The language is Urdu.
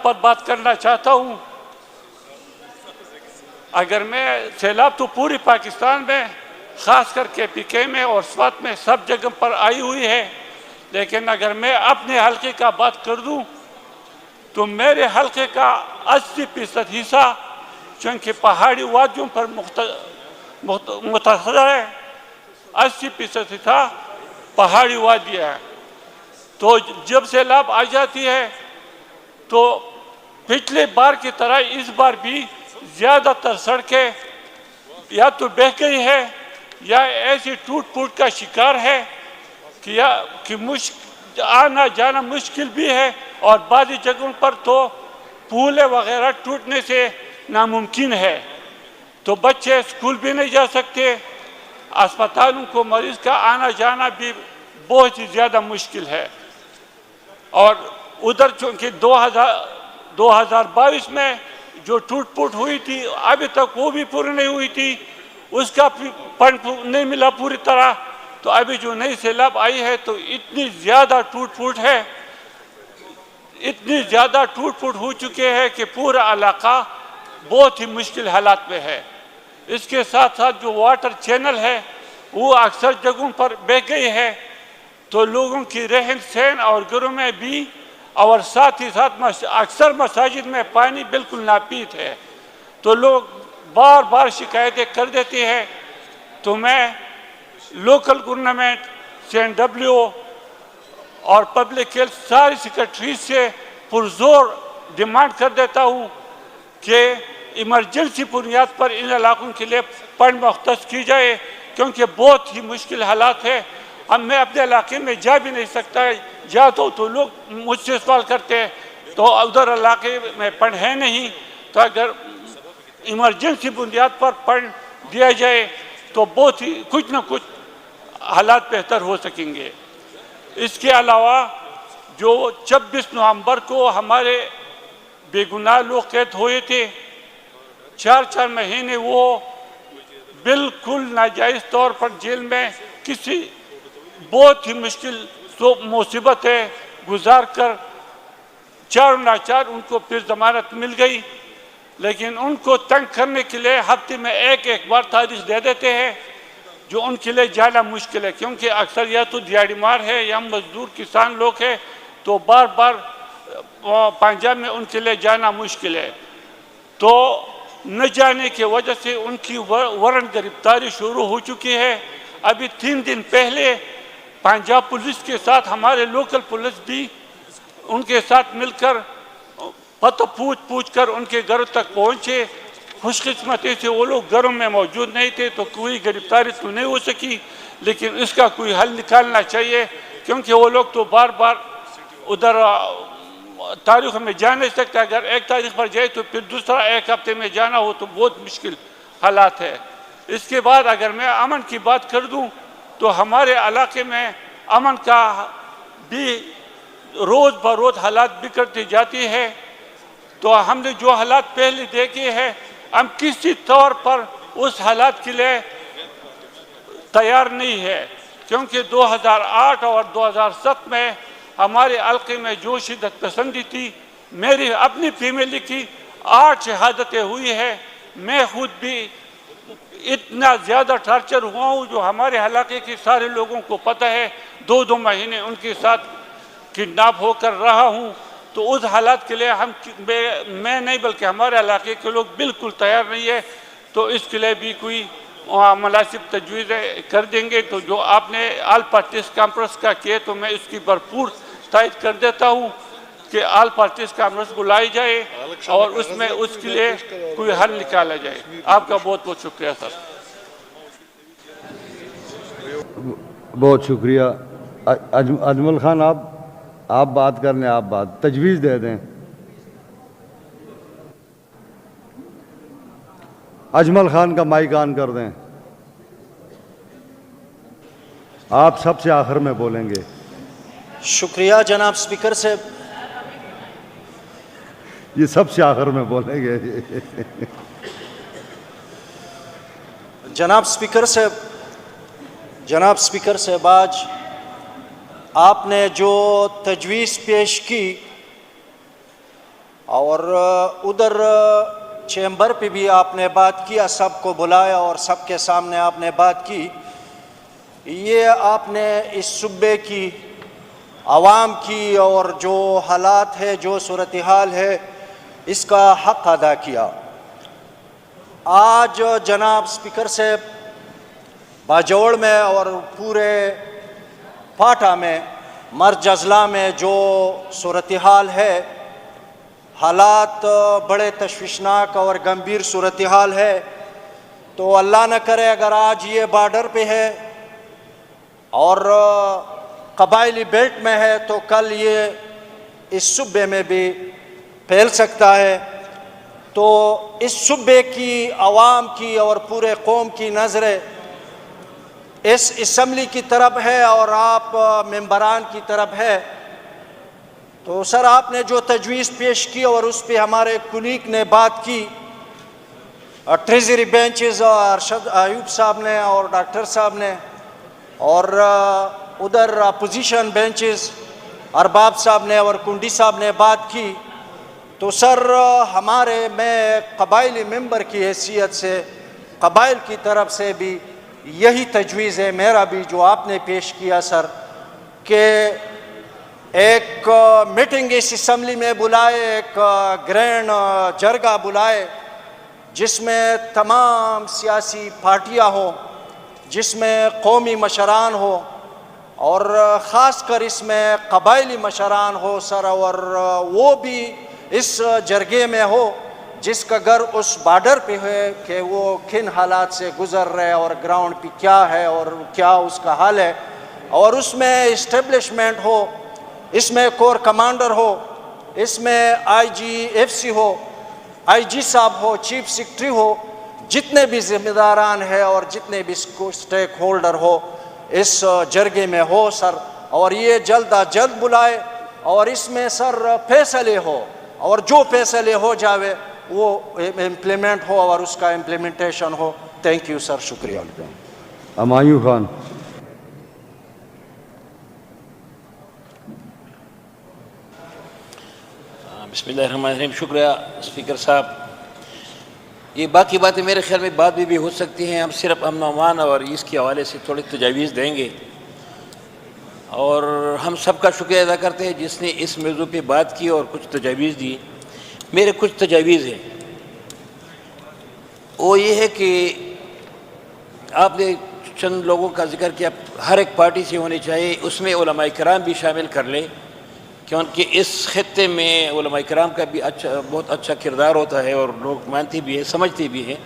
پر بات کرنا چاہتا ہوں. اگر میں سیلاب تو پوری پاکستان میں خاص کر کے پی کے میں اور سوات میں سب جگہ پر آئی ہوئی ہے، لیکن اگر میں اپنے حلقے کا بات کر دوں تو میرے حلقے کا 80% حصہ چونکہ پہاڑی وادیوں پر متحد ہے، 80% حصہ پہاڑی وادی ہے. تو جب سیلاب آ جاتی ہے تو پچھلے بار کی طرح اس بار بھی زیادہ تر سڑکیں یا تو بہہ گئی ہے یا ایسی ٹوٹ پھوٹ کا شکار ہے کہ آنا جانا مشکل بھی ہے، اور بعض جگہوں پر تو پولیں وغیرہ ٹوٹنے سے ناممکن ہے. تو بچے اسکول بھی نہیں جا سکتے، اسپتالوں کو مریض کا آنا جانا بھی بہت ہی زیادہ مشکل ہے. اور ادھر چونکہ 2022 میں جو ٹوٹ پھوٹ ہوئی تھی ابھی تک وہ بھی پوری نہیں ہوئی تھی، اس کا فنڈ نہیں ملا پوری طرح. تو ابھی جو نئی سیلاب آئی ہے تو اتنی زیادہ ٹوٹ پھوٹ ہے، اتنی زیادہ ٹوٹ پھوٹ ہو چکے ہیں کہ پورا علاقہ بہت ہی مشکل حالات میں ہے. اس کے ساتھ ساتھ جو واٹر چینل ہے وہ اکثر جگہوں پر بہہ گئی ہے، تو لوگوں کی رہن سہن اور گھروں میں بھی، اور ساتھ ہی ساتھ اکثر مساجد میں پانی بالکل ناپید ہے. تو لوگ بار بار شکایتیں کر دیتے ہیں. تو میں لوکل گورنمنٹ، CNW اور پبلک ہیلتھ ساری سیکرٹریز سے پرزور ڈیمانڈ کر دیتا ہوں کہ ایمرجنسی بنیاد پر ان علاقوں کے لیے فنڈ مختص کی جائے، کیونکہ بہت ہی مشکل حالات ہے. اب میں اپنے علاقے میں جا بھی نہیں سکتا، جاتا ہوں تو لوگ مجھ سے سوال کرتے ہیں تو ادھر علاقے میں فنڈ ہے نہیں. تو اگر ایمرجنسی بنیاد پر فنڈ دیا جائے تو بہت ہی کچھ نہ کچھ حالات بہتر ہو سکیں گے. اس کے علاوہ جو 26 نومبر کو ہمارے بے گناہ لوگ قید ہوئے تھے، 4 مہینے وہ بالکل ناجائز طور پر جیل میں کسی بہت ہی مشکل مصیبتیں گزار کر ناچار ان کو پھر ضمانت مل گئی. لیکن ان کو تنگ کرنے کے لیے ہفتے میں ایک بار تاریخ دے دیتے ہیں، جو ان کے لیے جانا مشکل ہے، کیونکہ اکثر یا تو دیہڑی مار ہے یا مزدور کسان لوگ ہیں، تو بار بار پنجاب میں ان کے لیے جانا مشکل ہے. تو نہ جانے کی وجہ سے ان کی وارنٹ گرفتاری شروع ہو چکی ہے. ابھی 3 دن پہلے پنجاب پولیس کے ساتھ ہمارے لوکل پولیس بھی ان کے ساتھ مل کر پتہ پوچھ کر ان کے گھروں تک پہنچے. خوش قسمتی سے وہ لوگ گھروں میں موجود نہیں تھے تو کوئی گرفتاری تو نہیں ہو سکی، لیکن اس کا کوئی حل نکالنا چاہیے، کیونکہ وہ لوگ تو بار بار ادھر تاریخ میں جا نہیں سکتے. اگر ایک تاریخ پر جائے تو پھر دوسرا ایک ہفتے میں جانا ہو تو بہت مشکل حالات ہے. اس کے بعد اگر میں امن کی بات کر دوں تو ہمارے علاقے میں امن کا بھی روز بروز حالات بگڑتی جاتی ہے. تو ہم نے جو حالات پہلے دیکھے ہیں، ہم کسی طور پر اس حالات کے لیے تیار نہیں ہے، کیونکہ 2008 اور 2007 میں ہمارے علاقے میں جو شدت پسندی تھی، میری اپنی فیملی کی 8 شہادتیں ہوئی ہیں. میں خود بھی اتنا زیادہ ٹارچر ہوا ہوں، جو ہمارے علاقے کے سارے لوگوں کو پتہ ہے. 2 مہینے ان کے ساتھ کڈنیپ ہو کر رہا ہوں. تو اس حالات کے لیے میں نہیں بلکہ ہمارے علاقے کے لوگ بالکل تیار نہیں ہے. تو اس کے لیے بھی کوئی مناسب تجویزیں کر دیں گے. تو جو آپ نے آل پارٹیز کانفرنس کا کیے تو میں اس کی بھرپور تائید کر دیتا ہوں کہ آل پارٹیز کانفرنس بلائی جائے اور اس میں اس کے لیے کوئی حل نکالا جائے. آپ کا بہت بہت شکریہ سر. بہت شکریہ. اجمل خان آپ بات کر لیں، آپ تجویز دے دیں. اجمل خان کا مائک آن کر دیں. آپ سب سے آخر میں بولیں گے. شکریہ جناب سپیکر صاحب. یہ سب سے آخر میں بولیں گے. جناب سپیکر صاحب آج آپ نے جو تجویز پیش کی اور ادھر چیمبر پہ بھی آپ نے بات کیا، سب کو بلایا اور سب کے سامنے آپ نے بات کی. یہ آپ نے اس صوبے کی عوام کی اور جو حالات ہے، جو صورتحال ہے، اس کا حق ادا کیا. آج جناب اسپیکر صاحب باجوڑ میں اور پورے پاٹا میں، مرج اضلاع میں جو صورتحال ہے، حالات بڑے تشویشناک اور گمبھیر صورتحال ہے. تو اللہ نہ کرے اگر آج یہ بارڈر پہ ہے اور قبائلی بیلٹ میں ہے تو کل یہ اس صوبے میں بھی پھیل سکتا ہے. تو اس صوبے کی عوام کی اور پورے قوم کی نظریں اس اسمبلی کی طرف ہے اور آپ ممبران کی طرف ہے. تو سر آپ نے جو تجویز پیش کی اور اس پہ ہمارے کلیگ نے بات کی، ٹریزری بینچز ارشد ایوب صاحب نے اور ڈاکٹر صاحب نے، اور ادھر اپوزیشن بینچز ارباب صاحب نے اور کنڈی صاحب نے بات کی. تو سر میں قبائلی ممبر کی حیثیت سے قبائل کی طرف سے بھی یہی تجویز ہے میرا بھی جو آپ نے پیش کیا سر، کہ ایک میٹنگ اس اسمبلی میں بلائے، ایک گرینڈ جرگہ بلائے جس میں تمام سیاسی پارٹیاں ہوں، جس میں قومی مشران ہو اور خاص کر اس میں قبائلی مشران ہو سر، اور وہ بھی اس جرگے میں ہو جس کا گھر اس بارڈر پہ ہے کہ وہ کن حالات سے گزر رہے اور گراؤنڈ پہ کیا ہے اور کیا اس کا حال ہے، اور اس میں اسٹیبلشمنٹ ہو، اس میں کور کمانڈر ہو، اس میں آئی جی ایف سی ہو، آئی جی صاحب ہو، چیف سیکرٹری ہو، جتنے بھی ذمہ داران ہیں اور جتنے بھی اسٹیک ہولڈر ہو اس جرگے میں ہو سر، اور یہ جلد از جلد بلائے اور اس میں سر فیصلے ہو، اور جو فیصلے ہو جاوے وہ امپلیمنٹ ہو اور اس کا implementation who. Thank you sir, شکریہ. ہمایوں خان. بسم اللہ الرحمن الرحیم. شکریہ اسپیکر صاحب. یہ باقی باتیں میرے خیال میں بعد میں بھی ہو سکتی ہیں. ہم صرف امن و امان اور اس کے حوالے سے تھوڑی تجاویز دیں گے، اور ہم سب کا شکریہ ادا کرتے ہیں جس نے اس موضوع پہ بات کی اور کچھ تجاویز دی. میرے کچھ تجاویز ہیں، وہ یہ ہے کہ آپ نے چند لوگوں کا ذکر کیا، ہر ایک پارٹی سے ہونی چاہیے، اس میں علماء کرام بھی شامل کر لے، کیونکہ اس خطے میں علماء کرام کا بھی بہت اچھا کردار ہوتا ہے اور لوگ مانتے بھی ہیں، سمجھتے بھی ہیں.